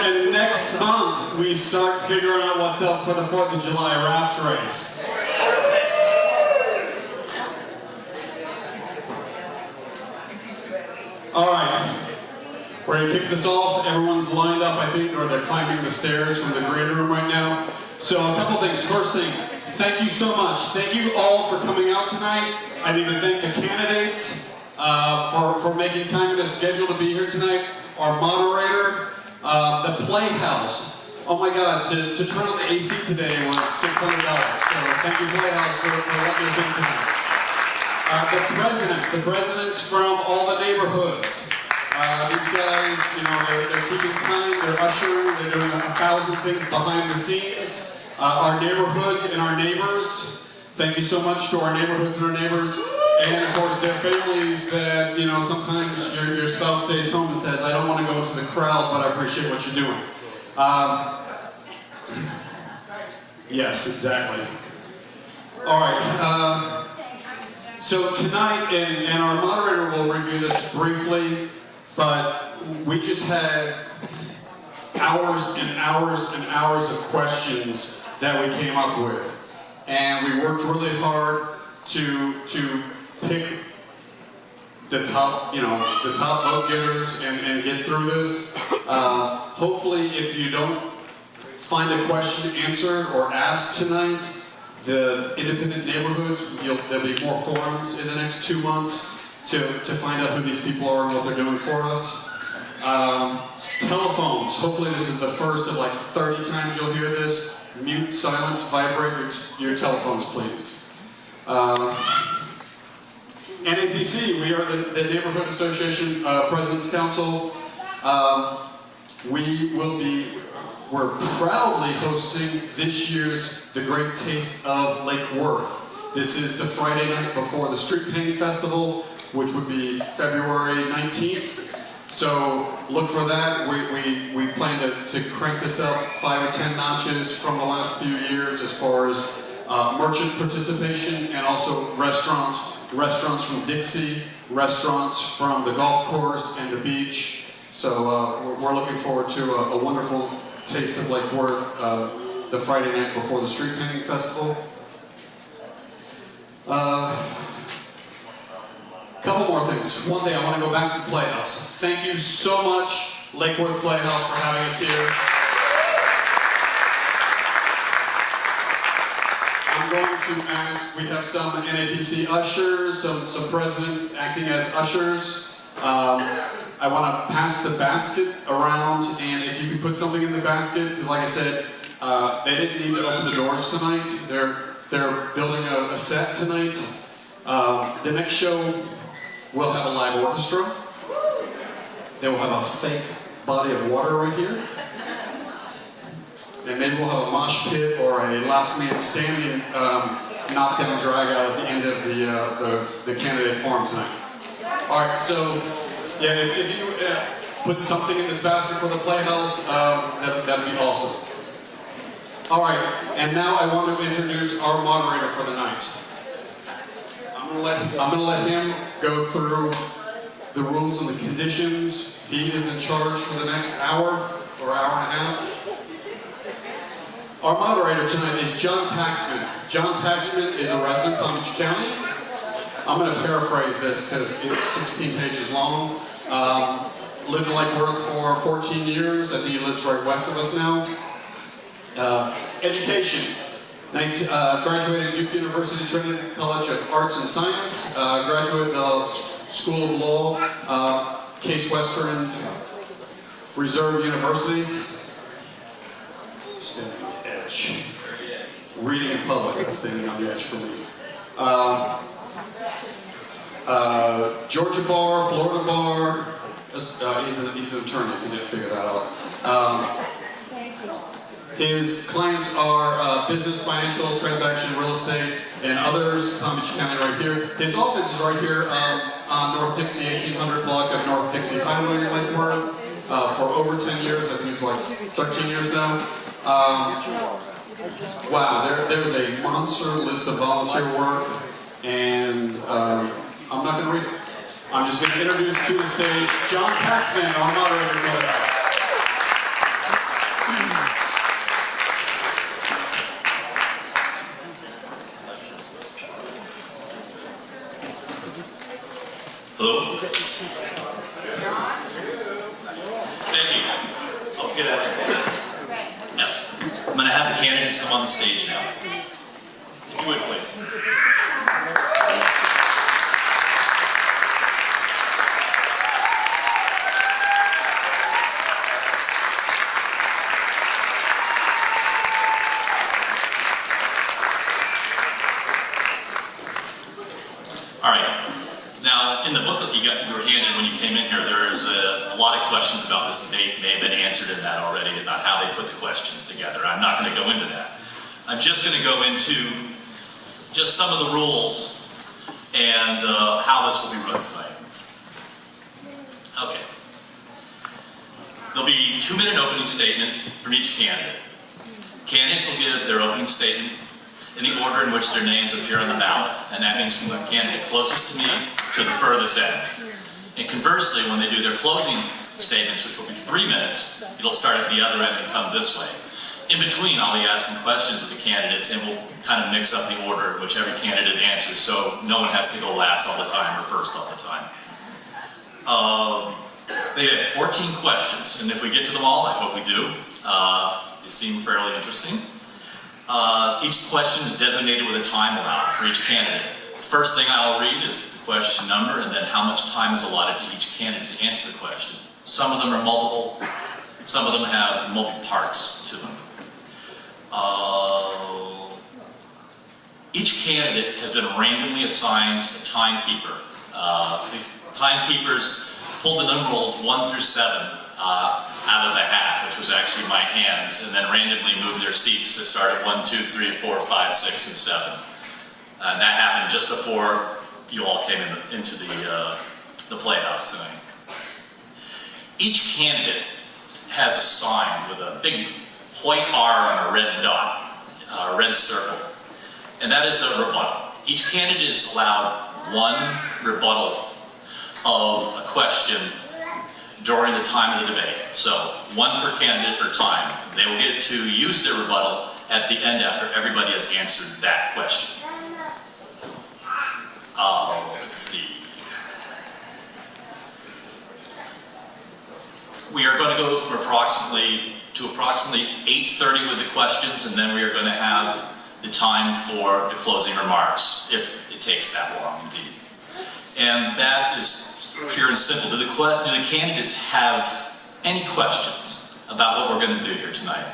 and next month we start figuring out what's up for the 4th of July raft race. All right, we're gonna kick this off. Everyone's lined up, I think, or they're climbing the stairs from the green room right now. So a couple things. First thing, thank you so much. Thank you all for coming out tonight. I need to thank the candidates for making time in their schedule to be here tonight. Our moderator, the Playhouse. Oh my God, to turn on the AC today was $600. So thank you, Playhouse, for letting us in tonight. The presidents from all the neighborhoods. These guys, you know, they're keeping time, they're ushering, they're doing 1,000 things behind the scenes. Our neighborhoods and our neighbors. Thank you so much to our neighborhoods and our neighbors. And of course, their families that, you know, sometimes your spouse stays home and says, I don't want to go to the crowd, but I appreciate what you're doing. Yes, exactly. All right. So tonight, and our moderator will review this briefly, but we just had hours and hours and hours of questions that we came up with. And we worked really hard to pick the top, the top vote getters and get through this. Hopefully, if you don't find a question answered or asked tonight, the independent neighborhoods, there'll be more forums in the next 2 months to find out who these people are and what they're doing for us. Telephones, hopefully this is the first of like 30 times you'll hear this. Mute, silence, vibrate your telephones, please. NAPC, we are the Neighborhood Association President's Council. We're proudly hosting this year's The Great Taste of Lake Worth. This is the Friday night before the Street Painting Festival, which would be February 19th. So look for that. We plan to crank this up 5 or 10 notches from the last few years as far as merchant participation and also restaurants from Dixie, restaurants from the golf course and the beach. So we're looking forward to a wonderful taste of Lake Worth the Friday night before the Street Painting Festival. Couple more things. One thing, I want to go back to the Playhouse. Thank you so much, Lake Worth Playhouse, for having us here. I'm going to ask, we have some NAPC ushers, some presidents acting as ushers. I want to pass the basket around, and if you could put something in the basket, because like I said, they didn't need to open the doors tonight. They're building a set tonight. The next show, we'll have a live orchestra. They will have a fake body of water right here. And maybe we'll have a mosh pit or a last man standing knockdown drag out at the end of the candidate forum tonight. All right, so yeah, if you put something in this basket for the Playhouse, that'd be awesome. All right, and now I want to introduce our moderator for the night. I'm gonna let him go through the rules and the conditions. He is in charge for the next hour or hour and a half. Our moderator tonight is John Paxman. John Paxman is a resident of Palm Beach County. I'm going to paraphrase this because it's 16 pages long. Lived in Lake Worth for 14 years. I think he lives right west of us now. Education. Graduated Duke University Trinity College of Arts and Science. Graduate School of Law, Case Western Reserve University. Standing on the edge. Reading in public, that's standing on the edge for me. Georgia Bar, Florida Bar. He's an attorney, if you didn't figure that out. His clients are business, financial, transaction, real estate, and others. Palm Beach County right here. His office is right here on North Dixie, 1800 block of North Dixie Highway in Lake Worth. For over 10 years, I think it's like 13 years now. Wow, there's a monster list of volunteer work, and I'm not going to read it. I'm just going to introduce to the stage John Paxman, our moderator. Get out of here. Yes. I'm going to have the candidates come on the stage now. If you would, please. All right. Now, in the booklet you were handed when you came in here, there is a lot of questions about this debate. May have been answered in that already about how they put the questions together. I'm not going to go into that. I'm just going to go into just some of the rules and how this will be run tonight. Okay. There'll be a 2-minute opening statement from each candidate. Candidates will give their opening statement in the order in which their names appear on the ballot, and that means from the candidate closest to me to the furthest end. And conversely, when they do their closing statements, which will be 3 minutes, it'll start at the other end and come this way. In between, I'll be asking questions of the candidates, and we'll kind of mix up the order in which every candidate answers, so no one has to go last all the time or first all the time. They have 14 questions, and if we get to them all, I hope we do. They seem fairly interesting. Each question is designated with a time allowed for each candidate. The first thing I'll read is the question number and then how much time is allotted to each candidate to answer the question. Some of them are multiple, some of them have multi-parts to them. Each candidate has been randomly assigned a timekeeper. The timekeepers pulled the numerals 1 through 7 out of the hat, which was actually my hands, and then randomly moved their seats to start at 1, 2, 3, 4, 5, 6, and 7. And that happened just before you all came into the playhouse tonight. Each candidate has a sign with a big white R on a red dot, a red circle, and that is a rebuttal. Each candidate is allowed 1 rebuttal of a question during the time of the debate. So 1 per candidate per time. They will get to use their rebuttal at the end after everybody has answered that question. Let's see. We are going to go from approximately 8:30 with the questions, and then we are going to have the time for the closing remarks, if it takes that long indeed. And that is pure and simple. Do the candidates have any questions about what we're going to do here tonight?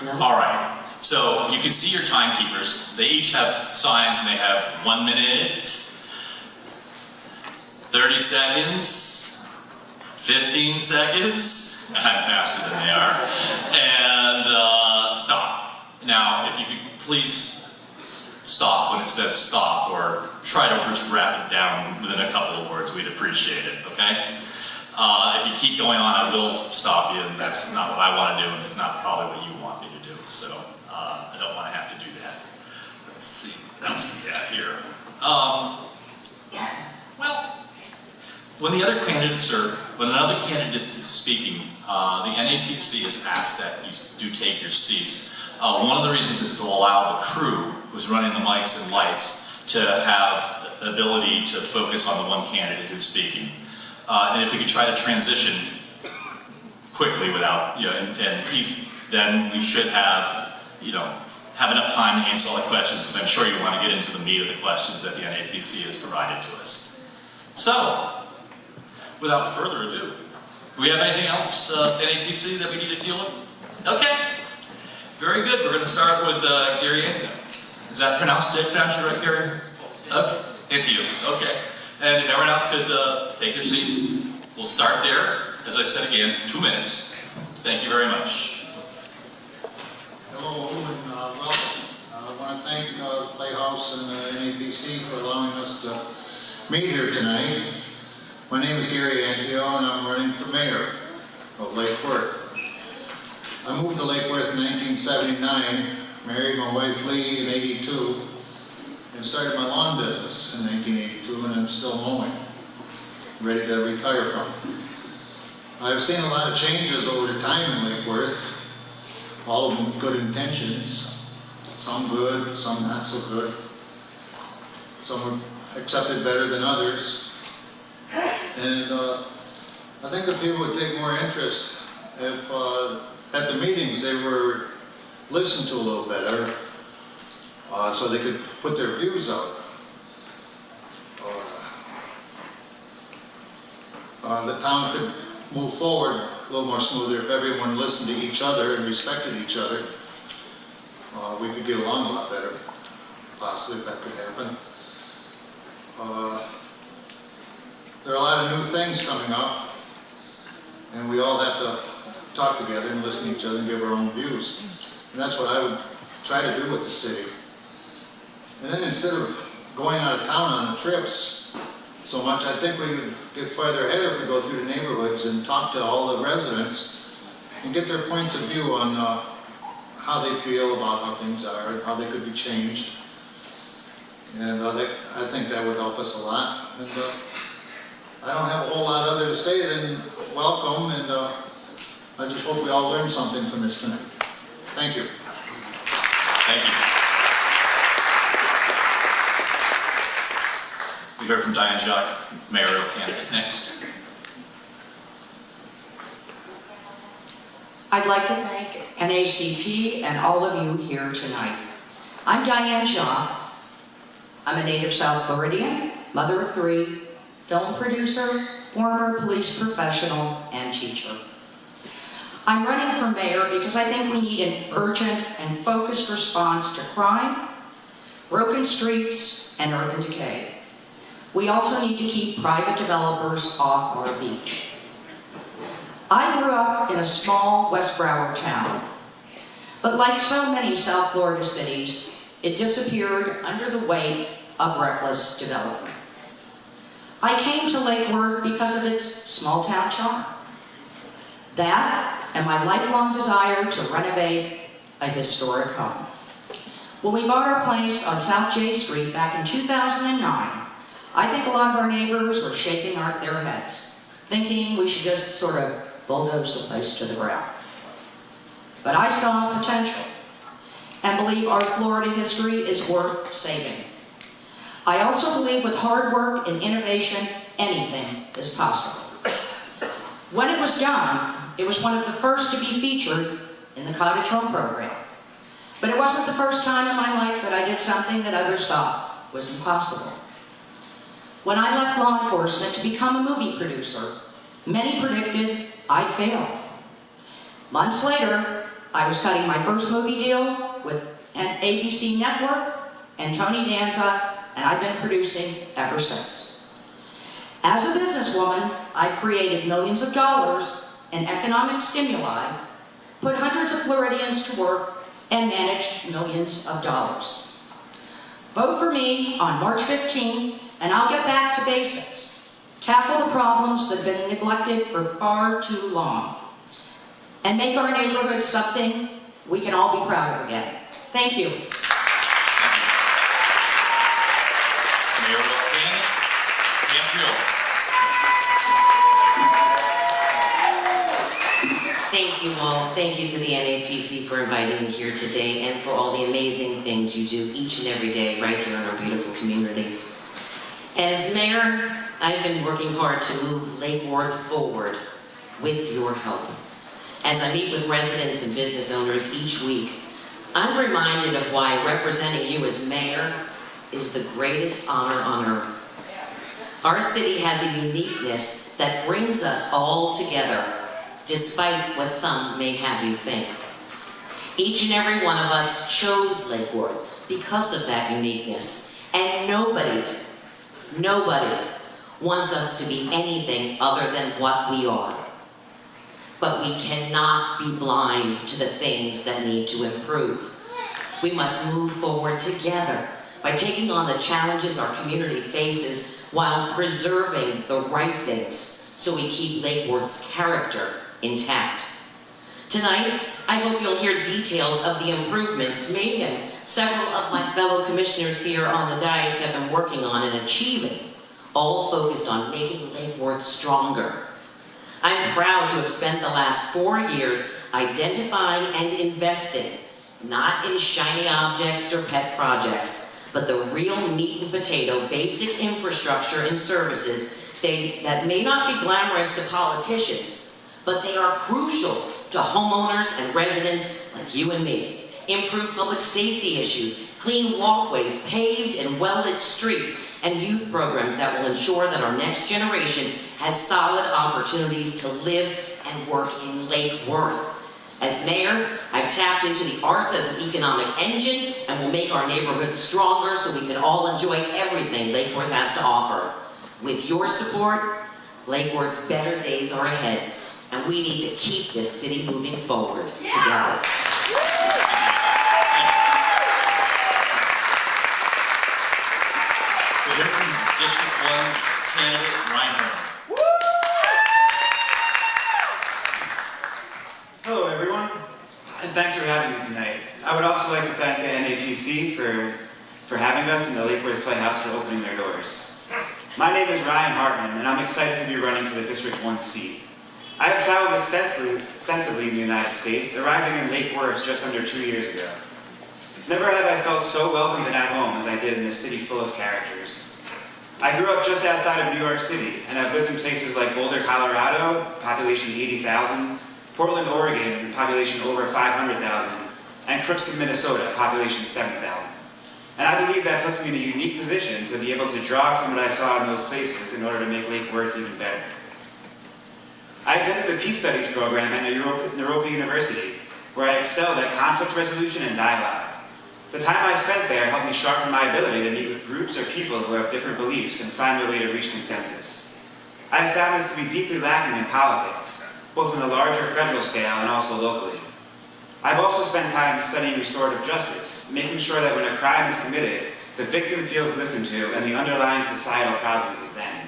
No. All right. So you can see your timekeepers. They each have signs, and they have 1 minute, 30 seconds, 15 seconds. I'm faster than they are. And stop. Now, if you could please stop when it says stop, or try to just wrap it down within a couple of words, we'd appreciate it, okay? If you keep going on, I will stop you, and that's not what I want to do, and it's not probably what you want me to do, so I don't want to have to do that. Let's see, what else we got here? Well, when another candidate is speaking, the NAPC has asked that you do take your seats. One of the reasons is to allow the crew who's running the mics and lights to have the ability to focus on the one candidate who's speaking. And if we could try to transition quickly without, then we should have enough time to answer all the questions, because I'm sure you want to get into the meat of the questions that the NAPC has provided to us. So, without further ado, do we have anything else, NAPC, that we need to deal with? Okay, very good. We're going to start with Gary Antio. Is that pronounced right, Gary? Okay, Antio, okay. And if everyone else could take their seats, we'll start there. As I said again, 2 minutes. Thank you very much. Hello, and welcome. I want to thank Playhouse and the NAPC for allowing us to meet here tonight. My name is Gary Antio, and I'm running for mayor of Lake Worth. I moved to Lake Worth in 1979, married my wife Lee in '82, and started my lawn business in 1982, and I'm still mowing, ready to retire from. I've seen a lot of changes over the time in Lake Worth, all of them good intentions, some good, some not so good. Some are accepted better than others. And I think that people would take more interest if at the meetings they were listened to a little better, so they could put their views out. The town could move forward a little more smoother if everyone listened to each other and respected each other. We could get along a lot better, possibly, if that could happen. There are a lot of new things coming up, and we all have to talk together and listen to each other and give our own views. And that's what I would try to do with the city. And then instead of going out of town on trips so much, I think we would get farther ahead if we go through the neighborhoods and talk to all the residents and get their points of view on how they feel about how things are and how they could be changed. And I think that would help us a lot. And I don't have a whole lot other to say than welcome, and I just hope we all learned something from this tonight. Thank you. Thank you. We heard from Diane Jacques, mayoral candidate. Next. I'd like to thank NACP and all of you here tonight. I'm Diane Jacques. I'm a native South Floridian, mother of 3, film producer, former police professional, and teacher. I'm running for mayor because I think we need an urgent and focused response to crime, broken streets, and urban decay. We also need to keep private developers off our beach. I grew up in a small West Broward town, but like so many South Florida cities, it disappeared under the weight of reckless development. I came to Lake Worth because of its small town charm. That and my lifelong desire to renovate a historic home. When we bought our place on South J Street back in 2009, I think a lot of our neighbors were shaking their heads, thinking we should just sort of bulldoze the place to the ground. But I saw potential and believe our Florida history is worth saving. I also believe with hard work and innovation, anything is possible. When it was done, it was one of the first to be featured in the cottage home program. But it wasn't the first time in my life that I did something that others thought was impossible. When I left law enforcement to become a movie producer, many predicted I'd fail. Months later, I was cutting my first movie deal with an ABC network and Tony Danza, and I've been producing ever since. As a businesswoman, I've created millions of dollars in economic stimuli, put hundreds of Floridians to work, and managed millions of dollars. Vote for me on March 15th, and I'll get back to basics, tackle the problems that have been neglected for far too long, and make our neighborhoods something we can all be proud of again. Thank you. Mayoral candidate, Andrea. Thank you all. Thank you to the NAPC for inviting me here today and for all the amazing things you do each and every day right here in our beautiful community. As mayor, I've been working hard to move Lake Worth forward with your help. As I meet with residents and business owners each week, I'm reminded of why representing you as mayor is the greatest honor on earth. Our city has a uniqueness that brings us all together, despite what some may have you think. Each and every one of us chose Lake Worth because of that uniqueness, and nobody wants us to be anything other than what we are. But we cannot be blind to the things that need to improve. We must move forward together by taking on the challenges our community faces while preserving the right things so we keep Lake Worth's character intact. Tonight, I hope you'll hear details of the improvements made and several of my fellow commissioners here on the dais have been working on and achieving, all focused on making Lake Worth stronger. I'm proud to have spent the last 4 years identifying and investing, not in shiny objects or pet projects, but the real meat and potato basic infrastructure and services that may not be glamorous to politicians, but they are crucial to homeowners and residents like you and me. Improve public safety issues, clean walkways, paved and well-lit streets, and youth programs that will ensure that our next generation has solid opportunities to live and work in Lake Worth. As mayor, I've tapped into the arts as an economic engine and will make our neighborhood stronger so we can all enjoy everything Lake Worth has to offer. With your support, Lake Worth's better days are ahead, and we need to keep this city moving forward together. We'll hear from District 1 candidate Ryan Hartman. Hello everyone, and thanks for having me tonight. I would also like to thank the NAPC for having us and the Lake Worth Playhouse for opening their doors. My name is Ryan Hartman, and I'm excited to be running for the District 1 seat. I have traveled extensively in the United States, arriving in Lake Worth just under 2 years ago. Never have I felt so welcomed and at home as I did in this city full of characters. I grew up just outside of New York City, and I've lived in places like Boulder, Colorado, population 80,000, Portland, Oregon, population over 500,000, and Crookston, Minnesota, population 7,000. And I believe that puts me in a unique position to be able to draw from what I saw in those places in order to make Lake Worth even better. I attended the Peace Studies program at Naropa University, where I excelled at conflict resolution and dialogue. The time I spent there helped me sharpen my ability to meet with groups or people who have different beliefs and find a way to reach consensus. I have found this to be deeply lacking in politics, both on the larger federal scale and also locally. I've also spent time studying restorative justice, making sure that when a crime is committed, the victim feels listened to and the underlying societal problem is examined.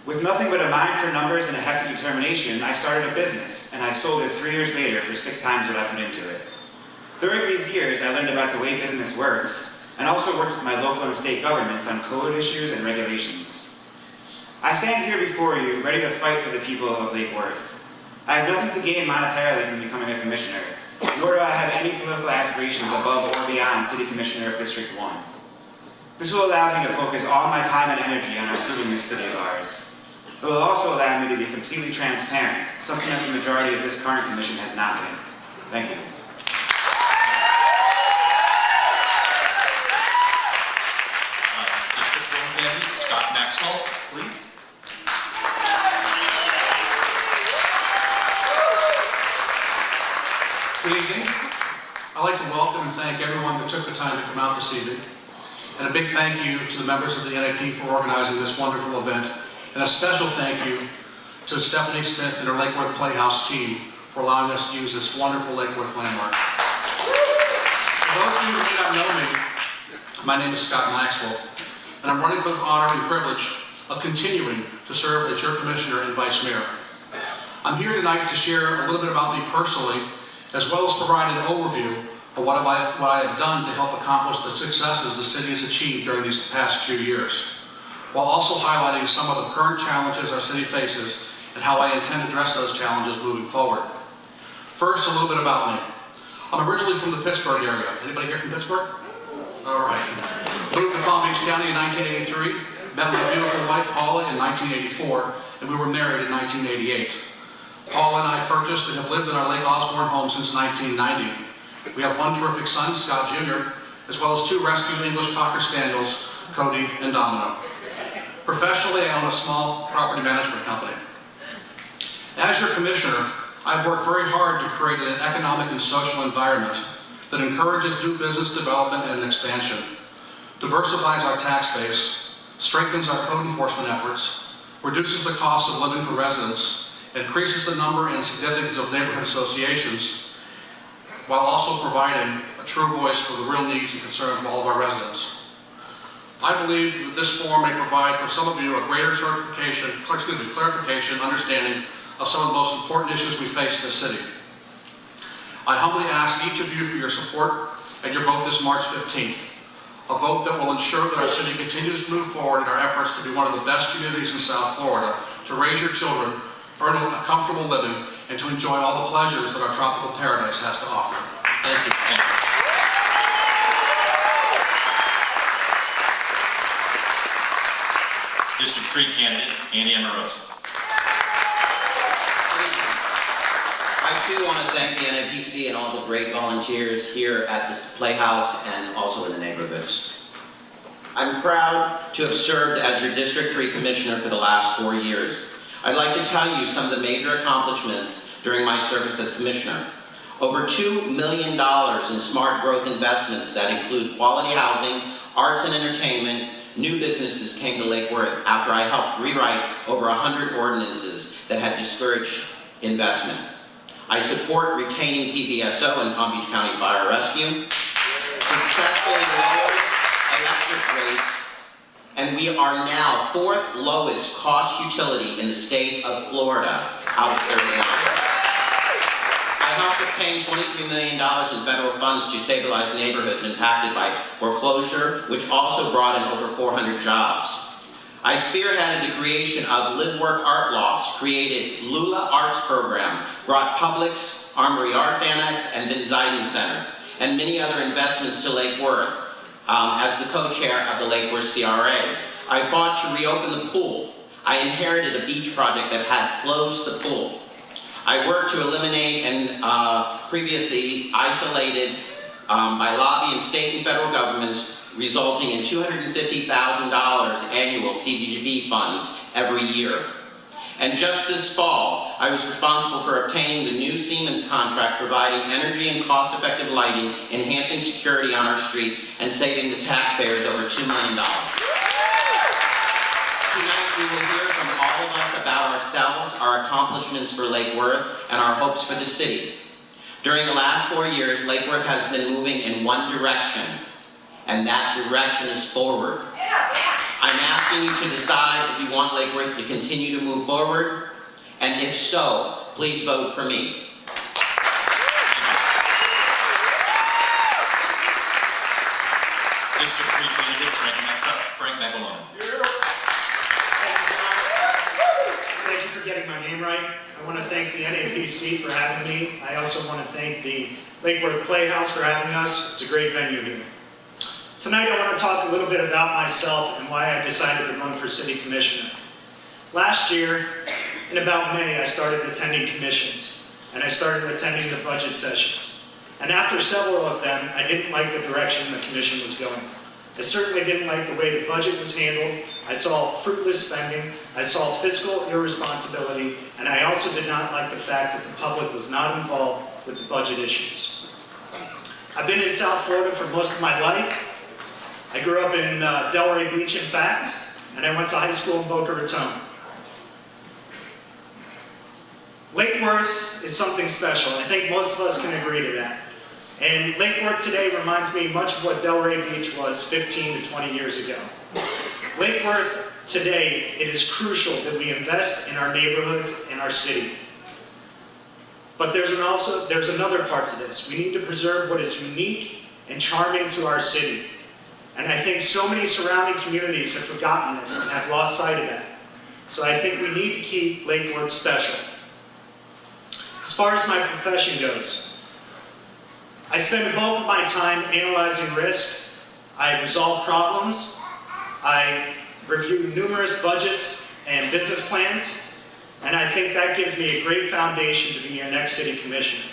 With nothing but a mind for numbers and a hefty determination, I started a business, and I sold it 3 years later for 6 times what I put into it. During these years, I learned about the way business works, and also worked with my local and state governments on code issues and regulations. I stand here before you, ready to fight for the people of Lake Worth. I have nothing to gain monetarily from becoming a commissioner, nor do I have any political aspirations above or beyond City Commissioner of District 1. This will allow me to focus all my time and energy on improving this city of ours. It will also allow me to be completely transparent, something that the majority of this current commission has not been. Thank you. District 1 candidate Scott Maxwell, please. Good evening. I'd like to welcome and thank everyone that took the time to come out this evening. And a big thank you to the members of the NAP for organizing this wonderful event. And a special thank you to Stephanie Smith and her Lake Worth Playhouse team for allowing us to use this wonderful Lake Worth landmark. For those of you who may not know me, my name is Scott Maxwell, and I'm running for the honor and privilege of continuing to serve as your commissioner and vice mayor. I'm here tonight to share a little bit about me personally, as well as provide an overview of what I have done to help accomplish the successes the city has achieved during these past few years, while also highlighting some of the current challenges our city faces and how I intend to address those challenges moving forward. First, a little bit about me. I'm originally from the Pittsburgh area. Anybody here from Pittsburgh? All right. Moved to Palm Beach County in 1983, met my beautiful wife Paula in 1984, and we were married in 1988. Paul and I purchased and have lived in our Lake Osborne home since 1990. We have one terrific son, Scott Jr., as well as 2 rescued English Cocker Spaniels, Cody and Domino. Professionally, I own a small property management company. As your commissioner, I've worked very hard to create an economic and social environment that encourages new business development and expansion, diversifies our tax base, strengthens our code enforcement efforts, reduces the cost of living for residents, increases the number and significance of neighborhood associations, while also providing a true voice for the real needs and concerns of all of our residents. I believe that this forum may provide for some of you a greater clarification, understanding of some of the most important issues we face in this city. I humbly ask each of you for your support and your vote this March 15th, a vote that will ensure that our city continues to move forward in our efforts to be one of the best communities in South Florida, to raise your children, earn a comfortable living, and to enjoy all the pleasures that our tropical paradise has to offer. Thank you. District 3 candidate Andy Amoroso. too want to thank the NAPC and all the great volunteers here at this playhouse and also in the neighborhoods. I'm proud to have served as your District 3 Commissioner for the last 4 years. I'd like to tell you some of the major accomplishments during my service as Commissioner. Over $2 million in smart growth investments that include quality housing, arts and entertainment, new businesses came to Lake Worth after I helped rewrite over 100 ordinances that had discouraged investment. I support retaining PBSO and Palm Beach County Fire Rescue, successfully lowered electric rates, and we are now 4th lowest cost utility in the state of Florida, out of 39. I helped obtain $23 million in federal funds to stabilize neighborhoods impacted by foreclosure, which also brought in over 400 jobs. I spearheaded the creation of Live Work Art Lofts, created Lula Arts Program, brought Publix, Armory Arts Annex, and Ben Ziden Center, and many other investments to Lake Worth as the co-chair of the Lake Worth CRA. I fought to reopen the pool. I inherited a beach project that had closed the pool. I worked to eliminate and previously isolated by lobbying state and federal governments, resulting in $250,000 annual CDBG funds every year. And just this fall, I was responsible for obtaining the new Siemens contract, providing energy and cost-effective lighting, enhancing security on our streets, and saving the taxpayers over $2 million. Tonight, we will hear from all of us about ourselves, our accomplishments for Lake Worth, and our hopes for the city. During the last 4 years, Lake Worth has been moving in one direction, and that direction is forward. I'm asking you to decide if you want Lake Worth to continue to move forward, and if so, please vote for me. District 3 candidate Frank McElwain. Thank you for getting my name right. I want to thank the NAPC for having me. I also want to thank the Lake Worth Playhouse for having us. It's a great venue here. Tonight I want to talk a little bit about myself and why I decided to run for City Commissioner. Last year, in about May, I started attending commissions, and I started attending the budget sessions. And after several of them, I didn't like the direction the commission was going. I certainly didn't like the way the budget was handled. I saw fruitless spending, I saw fiscal irresponsibility, and I also did not like the fact that the public was not involved with the budget issues. I've been in South Florida for most of my life. I grew up in Delray Beach, in fact, and I went to high school in Boca Raton. Lake Worth is something special. I think most of us can agree to that. And Lake Worth today reminds me much of what Delray Beach was 15 to 20 years ago. Lake Worth today, it is crucial that we invest in our neighborhoods and our city. But there's another part to this. We need to preserve what is unique and charming to our city. And I think so many surrounding communities have forgotten this and have lost sight of that. So I think we need to keep Lake Worth special. As far as my profession goes, I spend the bulk of my time analyzing risk. I resolve problems. I review numerous budgets and business plans. And I think that gives me a great foundation to be your next city commissioner.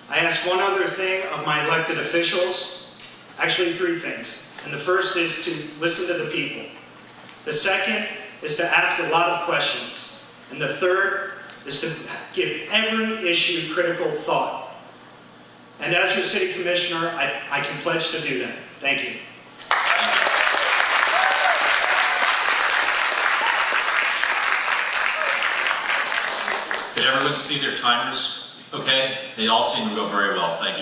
I ask one other thing of my elected officials, actually 3 things. And the first is to listen to the people. The second is to ask a lot of questions. And the third is to give every issue critical thought. And as your city commissioner, I can pledge to do that. Thank you. Did everyone see their timers? Okay, they all seem to go very well. Thank you.